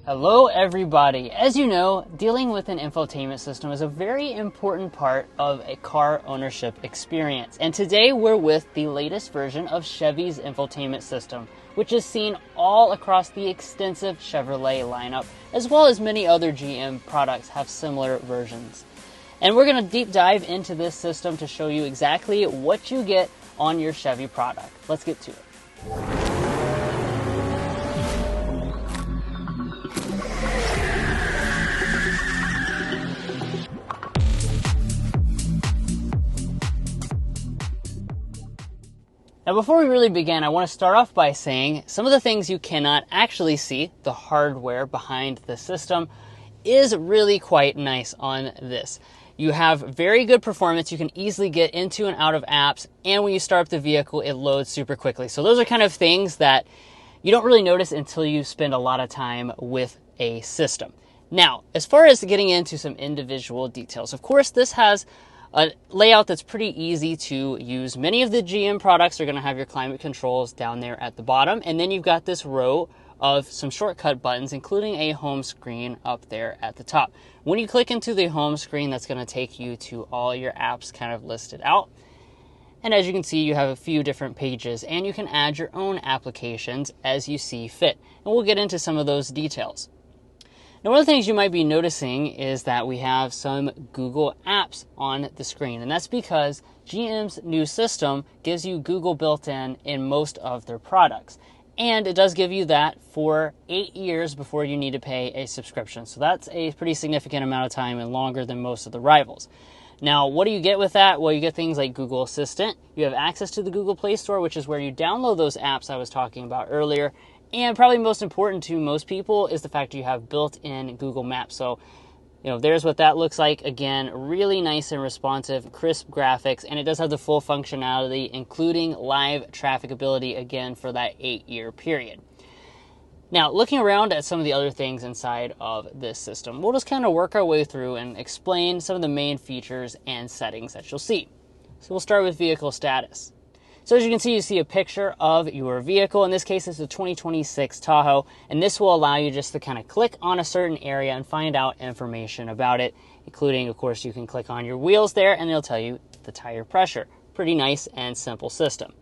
Hello everybody! As you know, dealing with an infotainment system is a very important part of a car ownership experience. And today we're with the latest version of Chevy's infotainment system, which is seen all across the extensive Chevrolet lineup, as well as many other GM products have similar versions. And we're going to deep dive into this system to show you exactly what you get on your Chevy product. Let's get to it. Now before we really begin, I want to start off by saying some of the things you cannot actually see, the hardware behind the system, is really quite nice on this. You have very good performance. You can easily get into and out of apps, and when you start up the vehicle, it loads super quickly. So those are kind of things that you don't really notice until you spend a lot of time with a system. Now, as far as getting into some individual details, of course, this has a layout that's pretty easy to use. Many of the GM products are going to have your climate controls down there at the bottom, and then you've got this row of some shortcut buttons, including a home screen up there at the top. When you click into the home screen, that's going to take you to all your apps kind of listed out. And as you can see, you have a few different pages, and you can add your own applications as you see fit. And we'll get into some of those details. Now, one of the things you might be noticing is that we have some Google apps on the screen, and that's because GM's new system gives you Google built in most of their products. And it does give you that for 8 years before you need to pay a subscription. So that's a pretty significant amount of time and longer than most of the rivals. Now, what do you get with that? Well, you get things like Google Assistant. You have access to the Google Play Store, which is where you download those apps I was talking about earlier. And probably most important to most people is the fact you have built-in Google Maps. So, there's what that looks like. Again, really nice and responsive, crisp graphics, and it does have the full functionality, including live traffic ability, again, for that 8-year period. Now, looking around at some of the other things inside of this system, we'll just kind of work our way through and explain some of the main features and settings that you'll see. So we'll start with vehicle status. So as you see a picture of your vehicle. In this case, it's a 2026 Tahoe, and this will allow you just to kind of click on a certain area and find out information about it, including, of course, you can click on your wheels there, and it'll tell you the tire pressure. Pretty nice and simple system.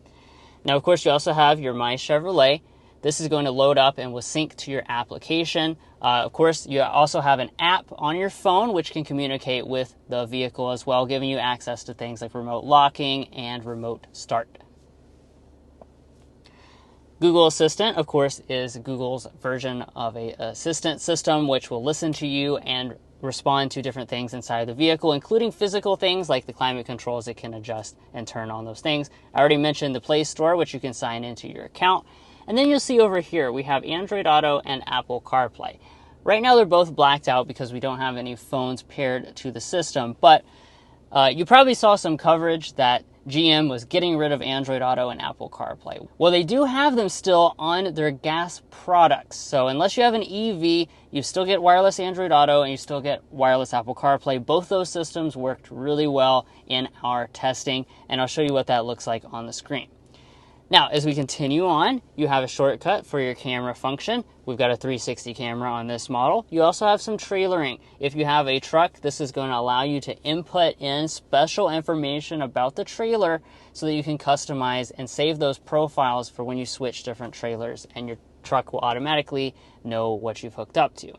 Now, of course, you also have your My Chevrolet. This is going to load up and will sync to your application. Of course, you also have an app on your phone which can communicate with the vehicle as well, giving you access to things like remote locking and remote start. Google Assistant, of course, is Google's version of an assistant system which will listen to you and respond to different things inside the vehicle, including physical things like the climate controls. It can adjust and turn on those things. I already mentioned the Play Store, which you can sign into your account. And then you'll see over here, we have Android Auto and Apple CarPlay. Right now, they're both blacked out because we don't have any phones paired to the system, but you probably saw some coverage that GM was getting rid of Android Auto and Apple CarPlay. Well, they do have them still on their gas products. So unless you have an EV, you still get wireless Android Auto and you still get wireless Apple CarPlay. Both those systems worked really well in our testing, and I'll show you what that looks like on the screen. Now, as we continue on, you have a shortcut for your camera function. We've got a 360 camera on this model. You also have some trailering. If you have a truck, this is going to allow you to input in special information about the trailer so that you can customize and save those profiles for when you switch different trailers, and your truck will automatically know what you've hooked up to.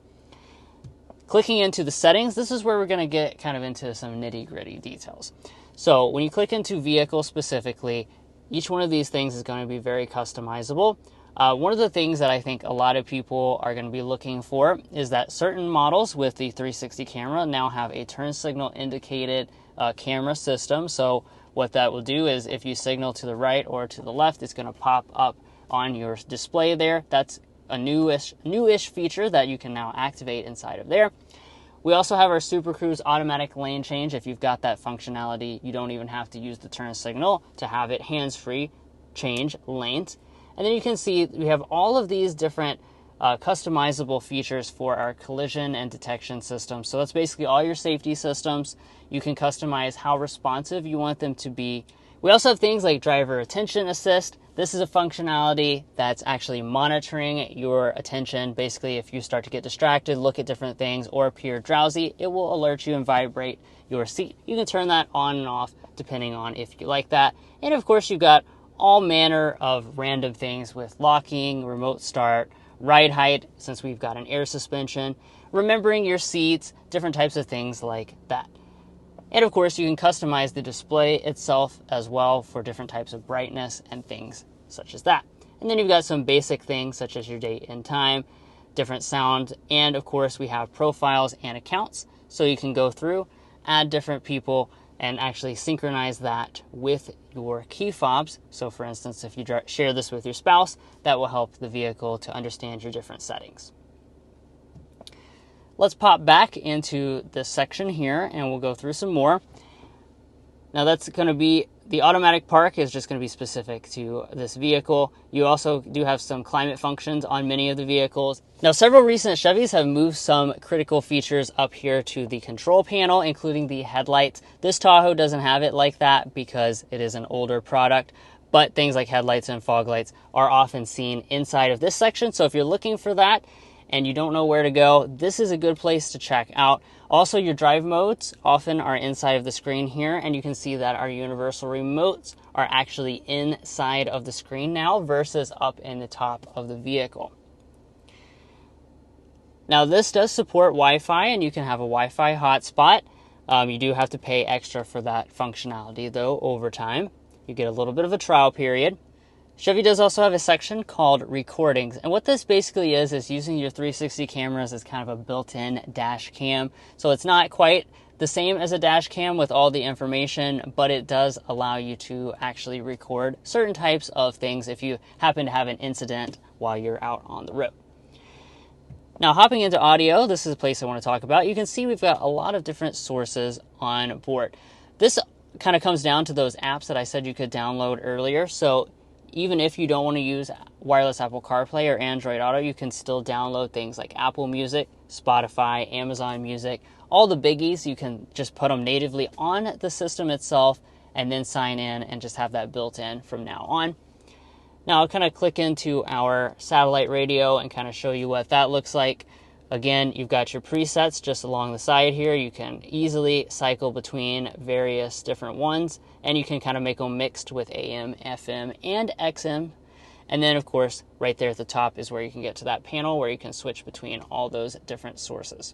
Clicking into the settings, this is where we're going to get kind of into some nitty-gritty details. So when you click into vehicle specifically, each one of these things is going to be very customizable. One of the things that I think a lot of people are going to be looking for is that certain models with the 360 camera now have a turn signal indicated camera system. So what that will do is if you signal to the right or to the left, it's going to pop up on your display there. That's a newish feature that you can now activate inside of there. We also have our Super Cruise automatic lane change. If you've got that functionality, you don't even have to use the turn signal to have it hands-free change lanes. And then you can see we have all of these different customizable features for our collision and detection system. So that's basically all your safety systems. You can customize how responsive you want them to be. We also have things like driver attention assist. This is a functionality that's actually monitoring your attention. Basically, if you start to get distracted, look at different things, or appear drowsy, it will alert you and vibrate your seat. You can turn that on and off depending on if you like that. And of course, you've got all manner of random things with locking, remote start, ride height, since we've got an air suspension, remembering your seats, different types of things like that. And of course, you can customize the display itself as well for different types of brightness and things such as that. And then you've got some basic things such as your date and time, different sound, and of course we have profiles and accounts. So you can go through, add different people, and actually synchronize that with your key fobs. So for instance, if you share this with your spouse, that will help the vehicle to understand your different settings. Let's pop back into this section here and we'll go through some more. Now that's going to be, the automatic park is just going to be specific to this vehicle. You also do have some climate functions on many of the vehicles. Now several recent Chevys have moved some critical features up here to the control panel, including the headlights. This Tahoe doesn't have it like that because it is an older product, but things like headlights and fog lights are often seen inside of this section. So if you're looking for that, and you don't know where to go, this is a good place to check out. Also, your drive modes often are inside of the screen here, and you can see that our universal remotes are actually inside of the screen now versus up in the top of the vehicle. Now, this does support Wi-Fi, and you can have a Wi-Fi hotspot. You do have to pay extra for that functionality, though, over time. You get a little bit of a trial period. Chevy does also have a section called recordings, and what this basically is using your 360 cameras as kind of a built-in dash cam. So it's not quite the same as a dash cam with all the information, but it does allow you to actually record certain types of things if you happen to have an incident while you're out on the road. Now, hopping into audio, this is a place I want to talk about. You can see we've got a lot of different sources on board. This kind of comes down to those apps that I said you could download earlier. So even if you don't want to use wireless Apple CarPlay or Android Auto, you can still download things like Apple Music, Spotify, Amazon Music, all the biggies. You can just put them natively on the system itself and then sign in and just have that built in from now on. Now I'll kind of click into our satellite radio and kind of show you what that looks like. Again, you've got your presets just along the side here. You can easily cycle between various different ones, and you can kind of make them mixed with AM, FM, and XM. And then, of course, right there at the top is where you can get to that panel where you can switch between all those different sources.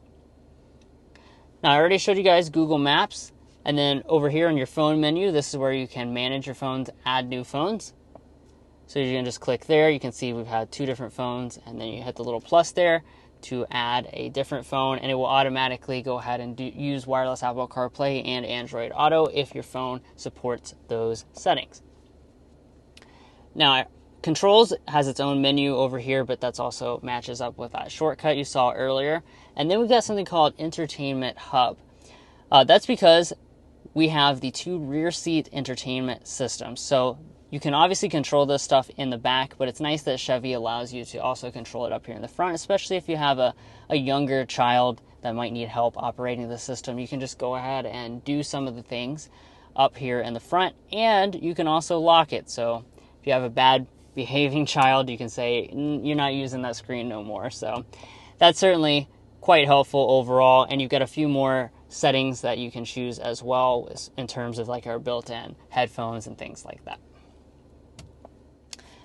Now, I already showed you guys Google Maps, and then over here on your phone menu, this is where you can manage your phones, add new phones. So you can just click there. You can see we've had 2 different phones, and then you hit the little plus there to add a different phone, and it will automatically go ahead and use wireless Apple CarPlay and Android Auto if your phone supports those settings. Now, Controls has its own menu over here, but that's also matches up with that shortcut you saw earlier. And then we've got something called Entertainment Hub. That's because we have the 2 rear seat entertainment systems. So you can obviously control this stuff in the back, but it's nice that Chevy allows you to also control it up here in the front, especially if you have a younger child that might need help operating the system. You can just go ahead and do some of the things up here in the front, and you can also lock it. So if you have a bad behaving child, you can say, you're not using that screen no more. So that's certainly quite helpful overall, and you've got a few more settings that you can choose as well in terms of like our built-in headphones and things like that.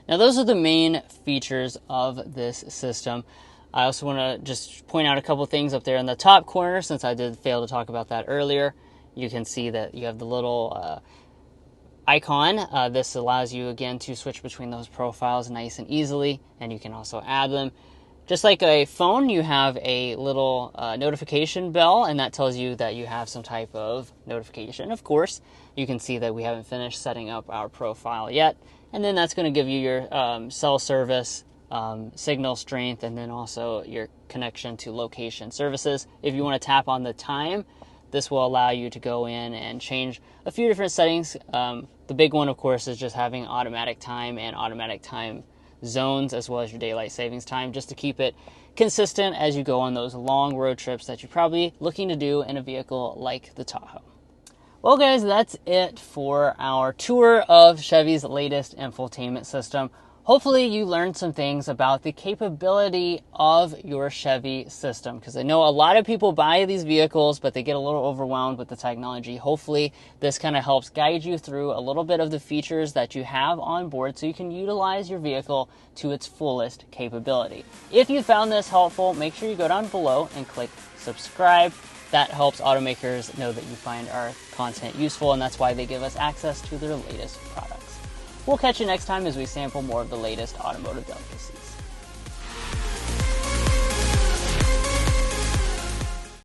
Now, those are the main features of this system. I also want to just point out a couple things up there in the top corner, since I did fail to talk about that earlier. You can see that you have the little icon. This allows you, again, to switch between those profiles nice and easily, and you can also add them. Just like a phone, you have a little notification bell, and that tells you that you have some type of notification. Of course, you can see that we haven't finished setting up our profile yet. And then that's going to give you your cell service, signal strength, and then also your connection to location services. If you want to tap on the time, this will allow you to go in and change a few different settings. The big one, of course, is just having automatic time and automatic time zones, as well as your daylight savings time, just to keep it consistent as you go on those long road trips that you're probably looking to do in a vehicle like the Tahoe. Well, guys, that's it for our tour of Chevy's latest infotainment system. Hopefully you learned some things about the capability of your Chevy system, because I know a lot of people buy these vehicles, but they get a little overwhelmed with the technology. Hopefully this kind of helps guide you through a little bit of the features that you have on board so you can utilize your vehicle to its fullest capability. If you found this helpful, make sure you go down below and click subscribe. That helps automakers know that you find our content useful, and that's why they give us access to their latest products. We'll catch you next time as we sample more of the latest automotive delicacies.